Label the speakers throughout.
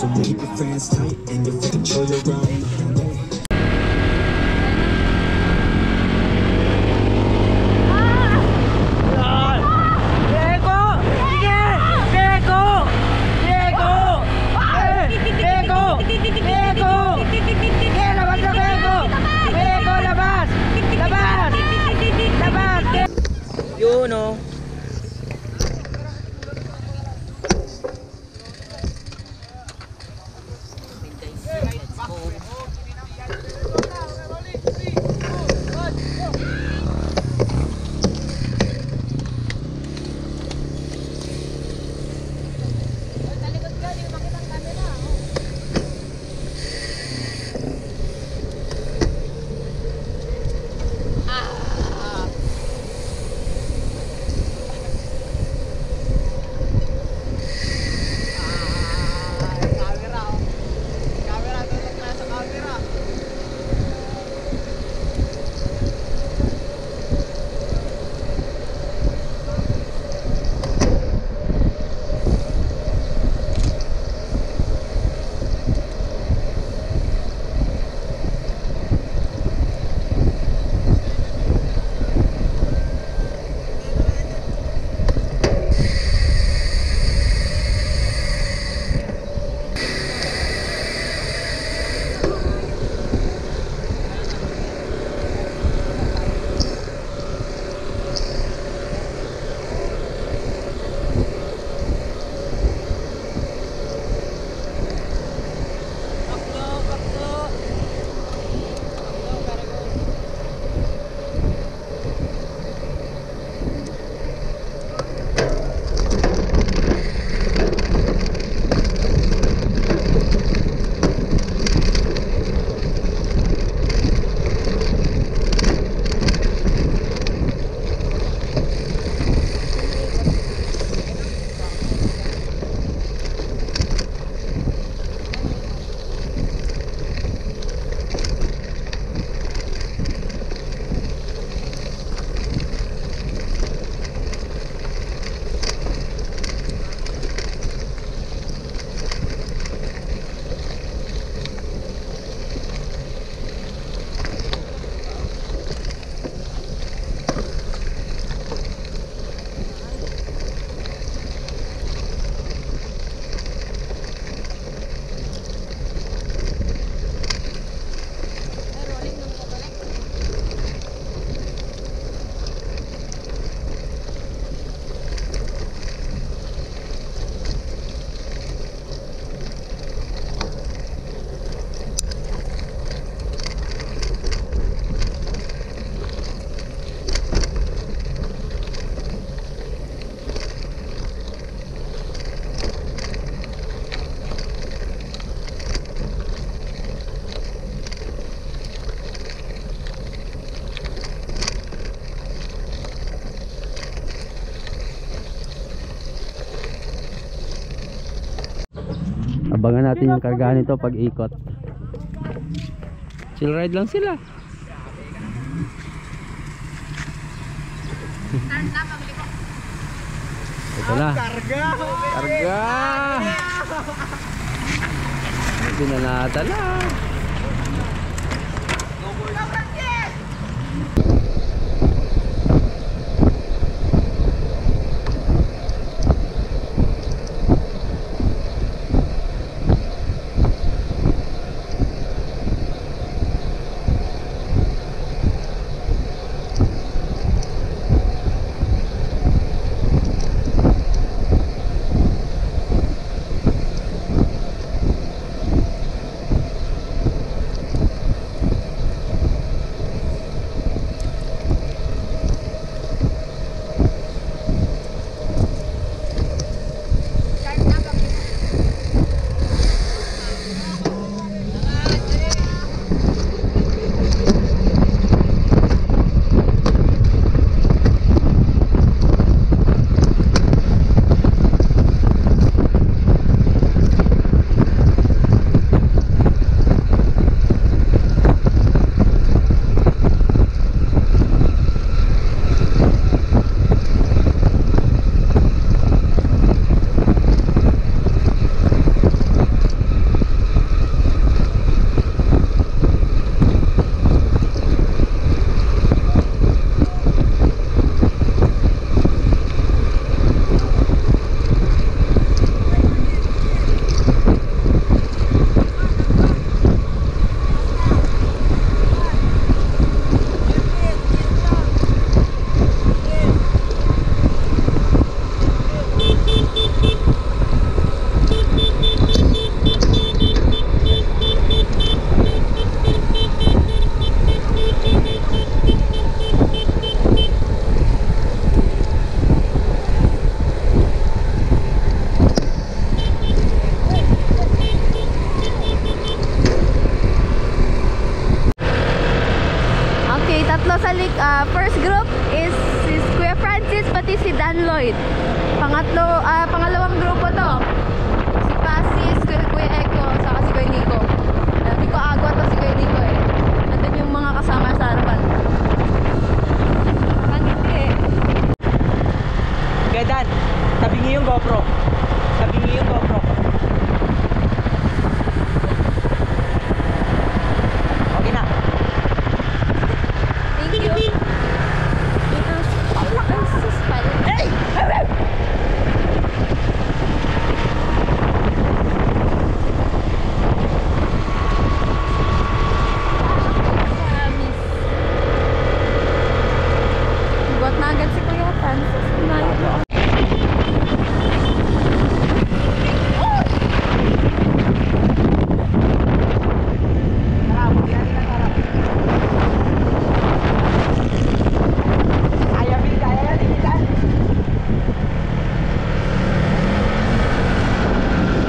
Speaker 1: So keep your fans tight and your control your own.
Speaker 2: Yun o. Abangan natin yung kargahan nito pag ikot. Chill ride lang sila. Ito na. Karga! Karga! Pinanata lang.
Speaker 3: first group is si Kuya Francis pati si Dan Lloyd. Pangalawang grupo to. Si Pasis, Kuya Eko, saka si Kuya Nico. Hindi ko agwat to si Kuya Nico eh. Nandun yung mga kasama sa harapan. Hindi eh.
Speaker 4: Kaya Dan, tabi niyo yung GoPro. Tabi niyo yung GoPro. Okay na.
Speaker 3: Thank you. Hey! Buat na agad si Kuya Francis.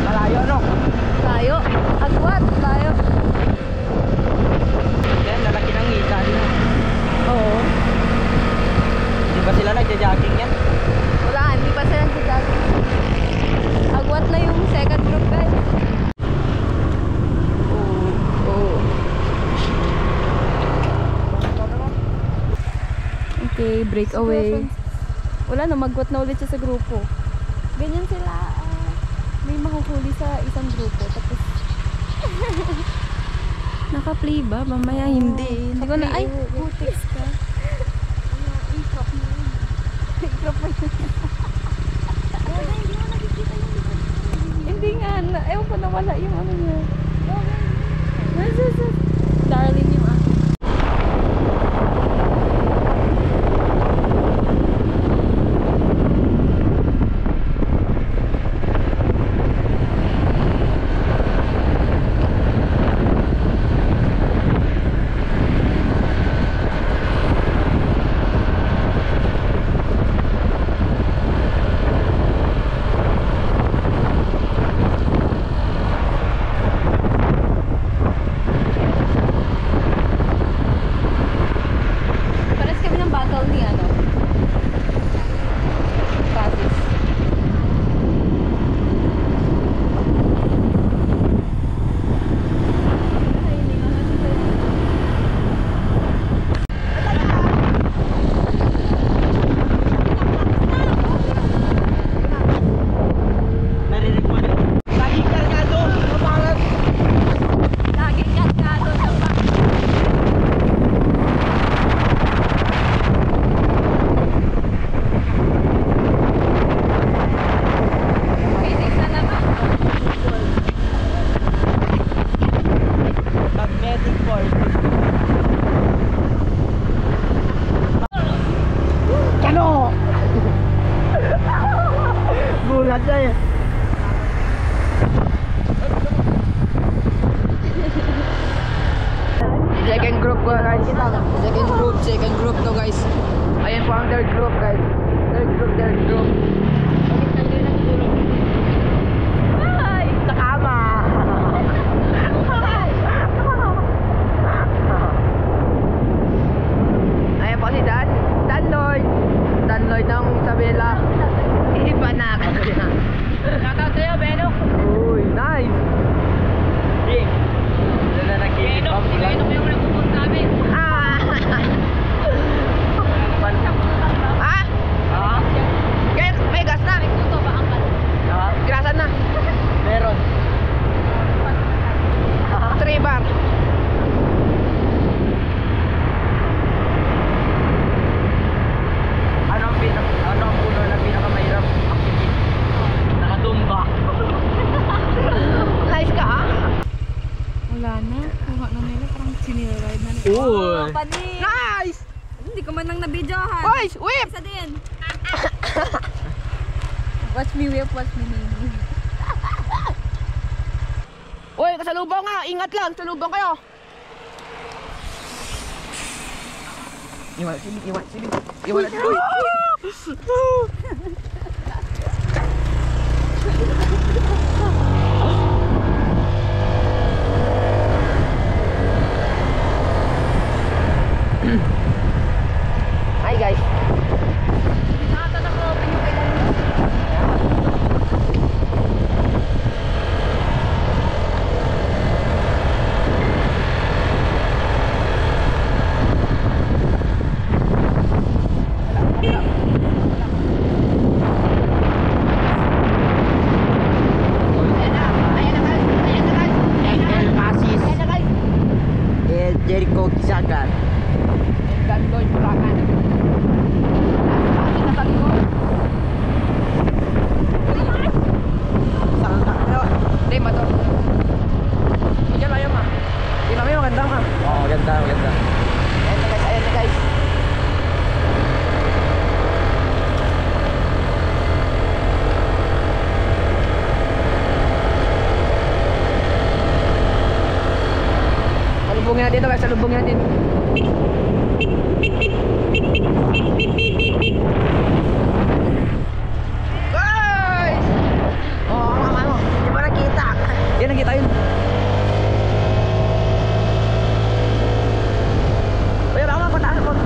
Speaker 4: Malayo no?
Speaker 3: Tayo. Agwat. Tayo.
Speaker 4: Yan, lalaki ng ngita nila.
Speaker 3: Oo.
Speaker 4: Di ba sila nagja-jogging yan?
Speaker 3: Wala. Hindi pa sila nagsijogging. Agwat na yung second group guys. Oo. Okay, breakaway. Wala na, magwat na ulit siya sa grupo. Ganyan sila. May mahuhuli sa isang grupo. Tapos, naka-play ba? Mamaya hindi. Hindi ko na, ay, putiks ka. I-crop mo yun. I-crop mo yun. Hindi mo nakikita yung hindi nga, ewan ko nawala yung ano niya. Darling yung akin. Pares kami ng battle ni ano? Francis.
Speaker 4: Narinig mo yun? Laging kargado! Mapangat!
Speaker 3: Lagi kargado sa back. Pwede na naman.
Speaker 4: Magnetic force. Kano? Gulat siya eh. Second group ko guys. Second group to guys. Ayan po ang third group guys. Third group.
Speaker 3: Ay!
Speaker 4: Nakama. Ayan po si Dan. Dan Lloyd ng Isabela. Iba na ako. Shoutout sa'yo, Benok. Uy, nice. Doon na nag-keep up sila. Benok yung nagpupunta namin. Ah! Guys, may gas na.
Speaker 3: Ito ba ang kalan?
Speaker 4: Grasan na. Meron. 3 bar. Ano ang puno na pinakamahirap? Nakatumba. Nice ka ha?
Speaker 3: Wala na. Kuha na nila. Parang siniride na nila.
Speaker 2: Uy!
Speaker 3: Panis!
Speaker 4: Nice!
Speaker 3: Hindi ko man nang nabidyohan.
Speaker 4: Boys, whip!
Speaker 3: Isa din. Watch me whip, watch me nini.
Speaker 4: Uy, kasalubong nga! Ingat lang! Salubong kayo! Iwan, silip. Iwan natin. Uy! Salubungin natin ito guys, salubungin natin. Guys! Oh, ano? Hindi mo nakita. Yan, nakita yun. Uy, baka mapatahan mo.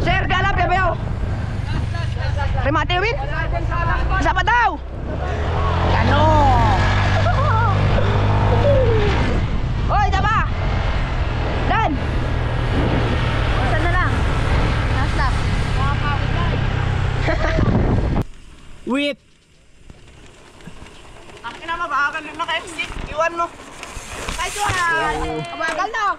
Speaker 4: Sir, galap ya bayaw. Remate win. Isa pa daw. Ano? Oy, taba. Dan.
Speaker 3: Isa na lang. Last lap.
Speaker 4: Wait. Akin na mabagal yung naka-exit. Iwan mo. Kahit yun. Mabagal na.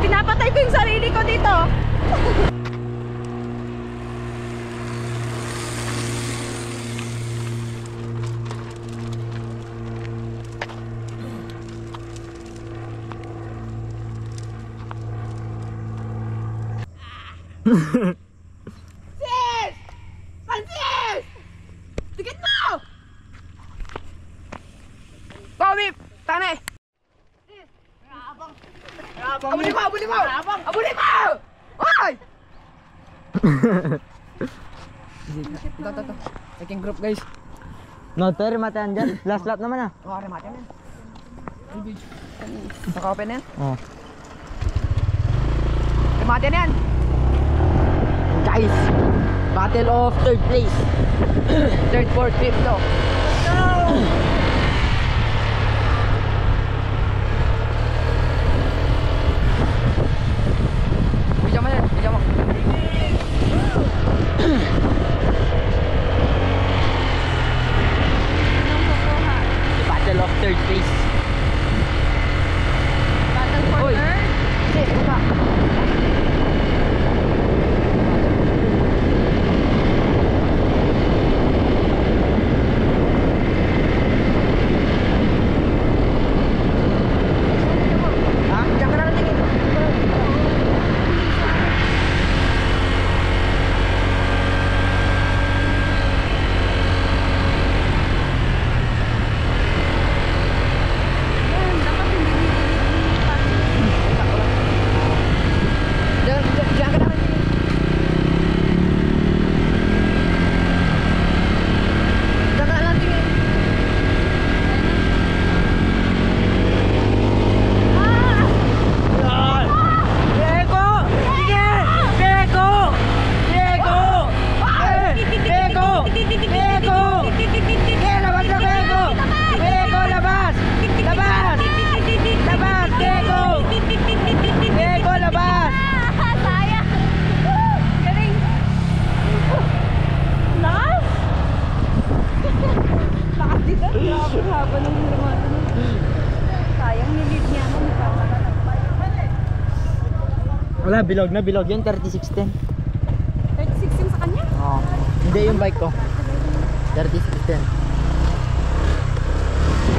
Speaker 3: Pinapatay ko yung sarili ko dito.
Speaker 4: Sis! Francis! Tikit mo! Kowi! Tane! Abuli mo! Abuli mo! Abuli mo! Oy! Ito. Taking group guys.
Speaker 5: No, to remate dyan. Last lap naman ah.
Speaker 4: Oh, remate yan. Naka-open yan?
Speaker 5: Oh.
Speaker 4: Remate yan. Guys! Battle of third place. Third, fourth, fifth no. Video mo yan, video mo.
Speaker 5: Battle of third place.
Speaker 3: Battle for
Speaker 4: Oy.
Speaker 3: third.
Speaker 4: Sis, baba. Ha? Diyan ka na natingin.
Speaker 3: Yan, dapat hindi
Speaker 4: Diyan ka na natingin. Diyan ka na natingin. Diego! Sige! Diego! Diego! Diego! Diego! Sige, labas na Diego! Diego, labas! Labas! Labas, Diego! Diego, labas!
Speaker 3: sayang. Galing. Nice. Lakas dito. Grabe haba ng lumata. Sayang nilid niya mo.
Speaker 5: Wala, bilog na bilog yun. 3610.
Speaker 3: 36 yung sa kanya?
Speaker 5: Oh. Hindi yung bike ko. 3610.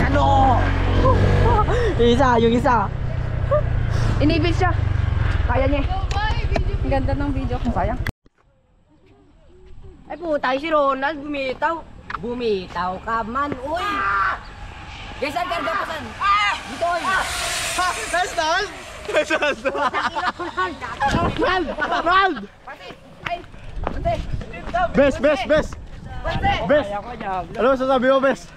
Speaker 4: Ano?
Speaker 5: Yung isa.
Speaker 4: Inibig siya. Kaya niya.
Speaker 3: Ang ganda ng video ko.
Speaker 4: Sayang. Ay putay si Ronald, bumitaw. Bumitaw ka man, uy! Guys, saan karga pa saan? Dito, uy! Ronald! Ay! Ante!
Speaker 6: Bes!
Speaker 4: Ante!
Speaker 6: Bes! Ano sasabi mo, Bes?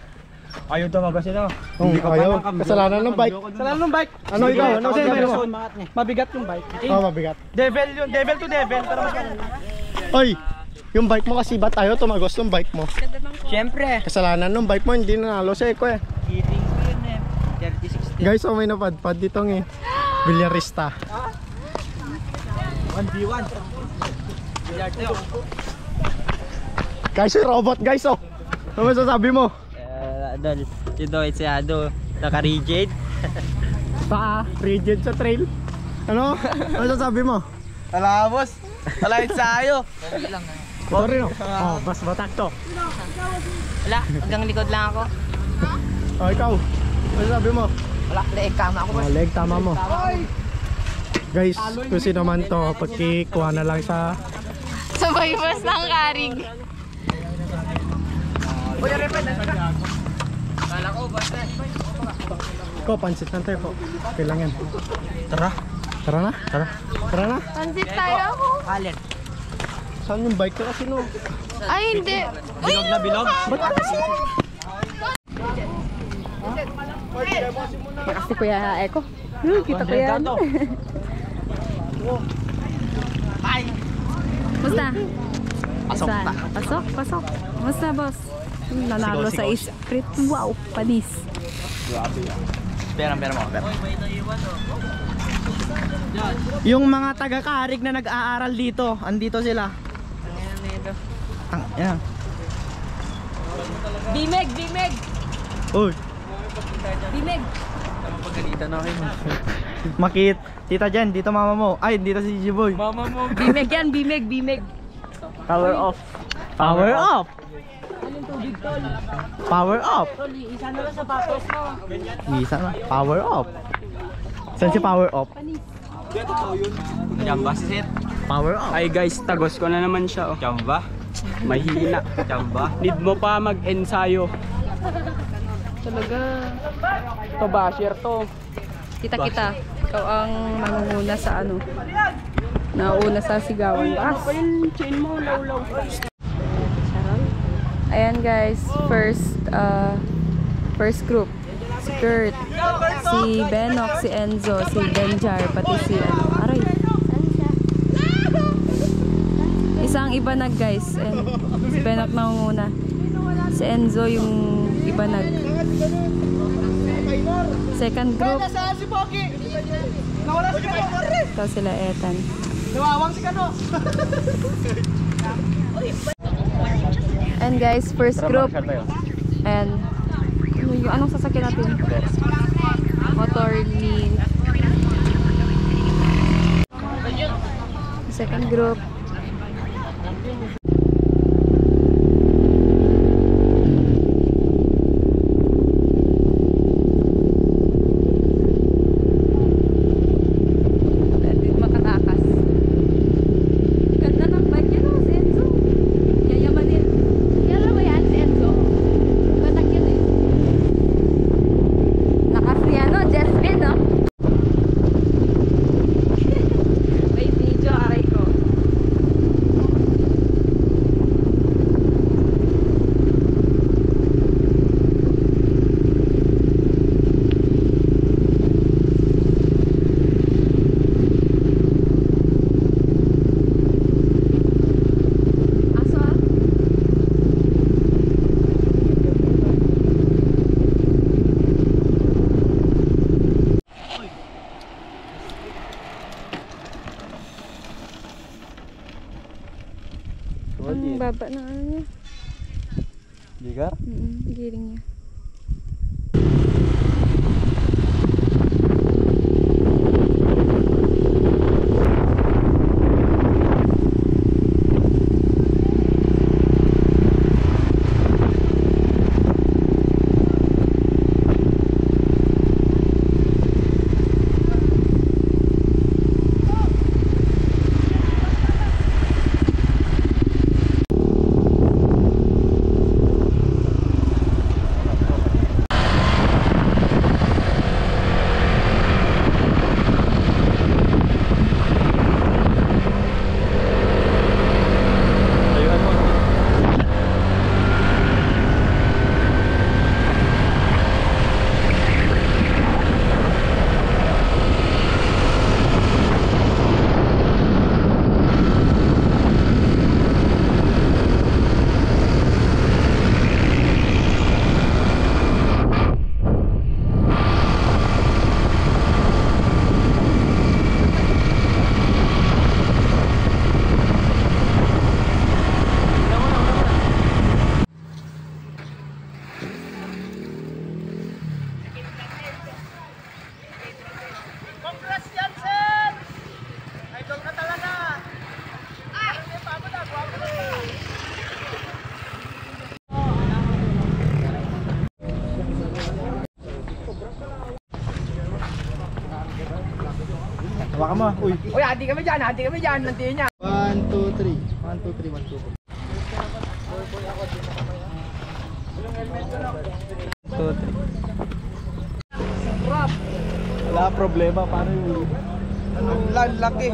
Speaker 5: Ayaw tumagas ito.
Speaker 6: Hindi ko ayaw. Kasalanan ng bike.
Speaker 5: Kasalanan ng bike.
Speaker 6: Ano ikaw? Ano sinabi mo?
Speaker 5: Mabigat yung bike.
Speaker 6: Oh, mabigat.
Speaker 5: Devil yun. Devil to devil. Pero mas
Speaker 6: Oy! Yung bike mo kasi ba't ayaw tumagos ng bike mo?
Speaker 5: Siyempre.
Speaker 6: Kasalanan ng bike mo, hindi nanalo sa Eko eh.
Speaker 5: Kidding ko yun eh. 3610.
Speaker 6: Guys, oh, may napadpad ditong eh. Bilyarista.
Speaker 5: 1v1. Billiard to.
Speaker 6: Guys, yung robot guys oh. Ano masasabi mo?
Speaker 5: Idol, yun daw itsyado. Naka-rigid.
Speaker 6: Paa, rigid sa trail. Ano? Ano masasabi mo?
Speaker 4: Wala boss. Wala itsayo.
Speaker 6: Sorry no? Oh, bas batak to.
Speaker 5: Wala, hanggang likod lang ako.
Speaker 6: Oh, ikaw. Ano masasabi mo?
Speaker 5: Wala, leeg kama ako.
Speaker 6: Oh, leg, tama mo. Guys, kung sino man to, pagkikuha na lang sa...
Speaker 3: Sabay bus ng karig.
Speaker 6: Ko, pansit lang tayo po. Okay lang yan. Tara. Tara na? Tara. Tara na.
Speaker 3: Pansit tayo.
Speaker 5: Alin?
Speaker 6: Saan yung bike ko kasi no?
Speaker 3: Ay, hindi.
Speaker 5: Bilog na bilog?
Speaker 6: Ba't kasi?
Speaker 3: Kasi Kuya Eko. Kita ko yan. Musta?
Speaker 5: Pasok
Speaker 3: Saan?
Speaker 5: pa.
Speaker 3: Pasok, pasok. Musta, boss? Nanalo sa Esprit. Wow, panis.
Speaker 5: Pera mo.
Speaker 4: Yung mga taga-karig na nag-aaral dito, andito sila. Yan.
Speaker 3: Bimeg!
Speaker 6: Uy.
Speaker 3: Bimeg!
Speaker 4: Makit. Tita Jen, dito mama mo. Ay, dito si G-Boy.
Speaker 3: Bimeg yan, bimeg.
Speaker 4: Power off. Power off. Power off.
Speaker 3: Isa na lang sa papos mo.
Speaker 4: Isa na. Power off. Saan si power off?
Speaker 5: Jamba si Seth.
Speaker 4: Power off.
Speaker 7: Ay guys, tagos ko na naman siya. Oh.
Speaker 5: Jamba.
Speaker 7: Mahina.
Speaker 5: Jamba.
Speaker 7: Need mo pa mag-ensayo.
Speaker 3: Talaga.
Speaker 7: To basher to.
Speaker 3: Kita. Ikaw ang mangunguna sa ano. Nauna sa sigawan.
Speaker 7: Ano pa yung chain mo? Law.
Speaker 3: Ayan guys, first group. Si Kurt, si Benok, si Enzo, si Benjar, pati si Aray. Isang ibanag guys, and si Benok nangunguna. Si Enzo yung ibanag. Second group. Ito sila Ethan. And guys, first group. And yung anong sasakyan natin? Motor ni second group. Hindi makatakas. Ganda ng bike niya, no? Si Enzo. Yayamanin. Kaya ba yan si Enzo? Batak yun eh. Lakas niya, no? Jespin, no? May video, aray ko. Aso ah? Ang baba ng ano niya.
Speaker 6: Bigar?
Speaker 3: Giring niya.
Speaker 6: Hawakan mo. Uy.
Speaker 4: Uy, hati kami dyan, nandiyan niya.
Speaker 6: 1, 2, 3. 1, 2, 3, 1, 2, 3. Wala problema, paano yung...
Speaker 4: Laki.